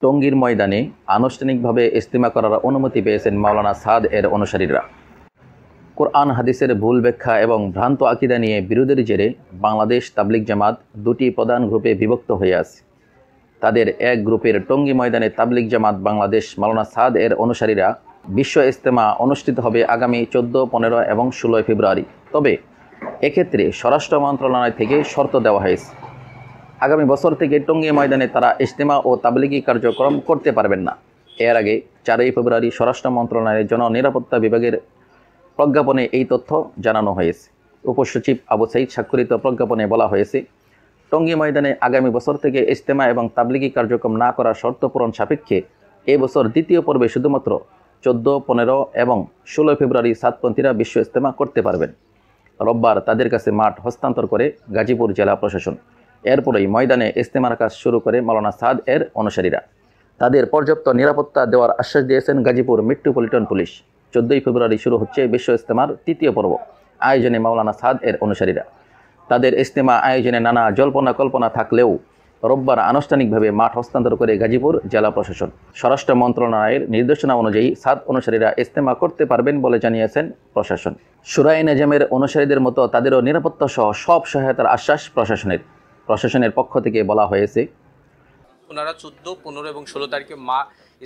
টঙ্গীর ময়দানে আনুষ্ঠানিকভাবে ইজতিমা করার অনুমতি পেয়েছেন মাওলানা সাদ এর অনুসারীরা। কোরআন হাদিসের ভুল ব্যাখ্যা এবং ভ্রান্ত আকীদা নিয়ে বিরোধের জেরে বাংলাদেশ তাবলিগ জামাত দুটি প্রধান গ্রুপে বিভক্ত হয়ে আছে। তাদের এক গ্রুপের টঙ্গী ময়দানে তাবলিগ জামাত বাংলাদেশ মাওলানা সাদ এর অনুসারীরা বিশ্ব ইজতেমা অনুষ্ঠিত হবে আগামী 14, 15 এবং 16 ফেব্রুয়ারি। তবে এক্ষেত্রে স্বরাষ্ট্র মন্ত্রণালয় থেকে শর্ত দেওয়া হয়েছে। আগামী বছর থেকে টঙ্গী ময়দানে তারা ইজতেমা ও তাবলিগি কার্যক্রম করতে পারবেন না। এর আগে 4 ফেব্রুয়ারি স্বরাষ্ট্র মন্ত্রণালয়ের জননিরাপত্তা বিভাগের প্রজ্ঞাপনে এই তথ্য জানানো হয়েছে। উপসচিব আবু সাইদ স্বাক্ষরিত প্রজ্ঞাপনে বলা হয়েছে, টঙ্গী ময়দানে আগামী বছর থেকে ইজতেমা এবং তাবলিগি কার্যক্রম না করার শর্ত পূরণ সাপেক্ষে এবছর দ্বিতীয় পর্বে শুধুমাত্র 14, 15 এবং 16 ফেব্রুয়ারি সাতপন্থীরা বিশ্ব ইজতেমা করতে পারবেন। রোববার তাদের কাছে মাঠ হস্তান্তর করে গাজীপুর জেলা প্রশাসন। এরপরেই ময়দানে ইজতেমার কাজ শুরু করে মাওলানা সাদ এর অনুসারীরা। তাদের পর্যাপ্ত নিরাপত্তা দেওয়ার আশ্বাস দিয়েছেন গাজীপুর মেট্রোপলিটন পুলিশ। 14 ফেব্রুয়ারি শুরু হচ্ছে বিশ্ব ইজতেমার তৃতীয় পর্ব। আয়োজনে মাওলানা সাদ এর অনুসারীরা। তাদের ইজতেমা আয়োজনে নানা জল্পনা কল্পনা থাকলেও রোববার আনুষ্ঠানিকভাবে মাঠ হস্তান্তর করে গাজীপুর জেলা প্রশাসন। স্বরাষ্ট্র মন্ত্রণালয়ের নির্দেশনা অনুযায়ী সাদ অনুসারীরা ইজতেমা করতে পারবেন বলে জানিয়েছেন প্রশাসন। শুরায়ে নেজামের অনুসারীদের মতো তাদেরও নিরাপত্তা সহ সব সহায়তার আশ্বাস প্রশাসনের পক্ষ থেকে বলা হয়েছে, ওনারা 14, 15 এবং 16 তারিখে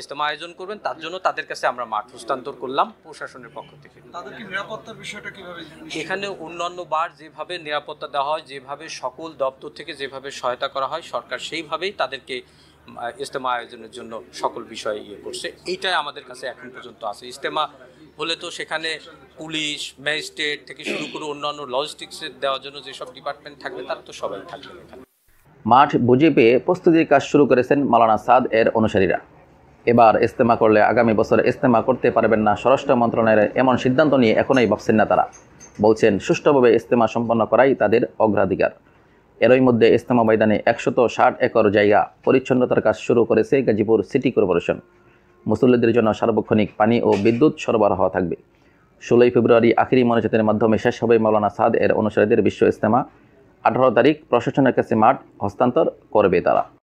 ইজতেমা আয়োজন করবেন, তার জন্য তাদের কাছে আমরা মাঠ হস্তান্তর করলাম প্রশাসনের পক্ষ থেকে। তাদেরকে নিরাপত্তার বিষয়টা কিভাবে? এখানে অন্যান্য বার যেভাবে নিরাপত্তা দেওয়া হয়, যেভাবে সকল দপ্তর থেকে যেভাবে সহায়তা করা হয়, সরকার সেইভাবেই তাদেরকে ইজতেমা আয়োজনের জন্য সকল বিষয়ে করছে। এইটাই আমাদের কাছে এখন পর্যন্ত আছে। ইজতেমা হলে তো সেখানে পুলিশ, ম্যাজিস্ট্রেট থেকে শুরু করে অন্যান্য লজিস্টিক্সের দেওয়ার জন্য যেসব ডিপার্টমেন্ট থাকবে তারা তো সবাই থাকবে এখানে। মাঠ বুঝে পেয়ে প্রস্তুতির কাজ শুরু করেছেন মাওলানা সাদ এর অনুসারীরা। এবার ইজতেমা করলে আগামী বছর ইজতেমা করতে পারবেন না স্বরাষ্ট্র মন্ত্রণালয়ের এমন সিদ্ধান্ত নিয়ে এখনই ভাবছেন না তারা। বলছেন সুষ্ঠুভাবে ইজতেমা সম্পন্ন করাই তাদের অগ্রাধিকার। এরই মধ্যে ইজতেমা ময়দানে 160 একর জায়গা পরিচ্ছন্নতার কাজ শুরু করেছে গাজীপুর সিটি কর্পোরেশন। মুসল্লিদের জন্য সার্বক্ষণিক পানি ও বিদ্যুৎ সরবরাহ থাকবে। 16 ফেব্রুয়ারি আখিরি মোনাজাতের মাধ্যমে শেষ হবে মাওলানা সাদ এর অনুসারীদের বিশ্ব ইজতেমা। 18 তারিখ প্রশাসনের কাছে মাঠ হস্তান্তর করবে তারা।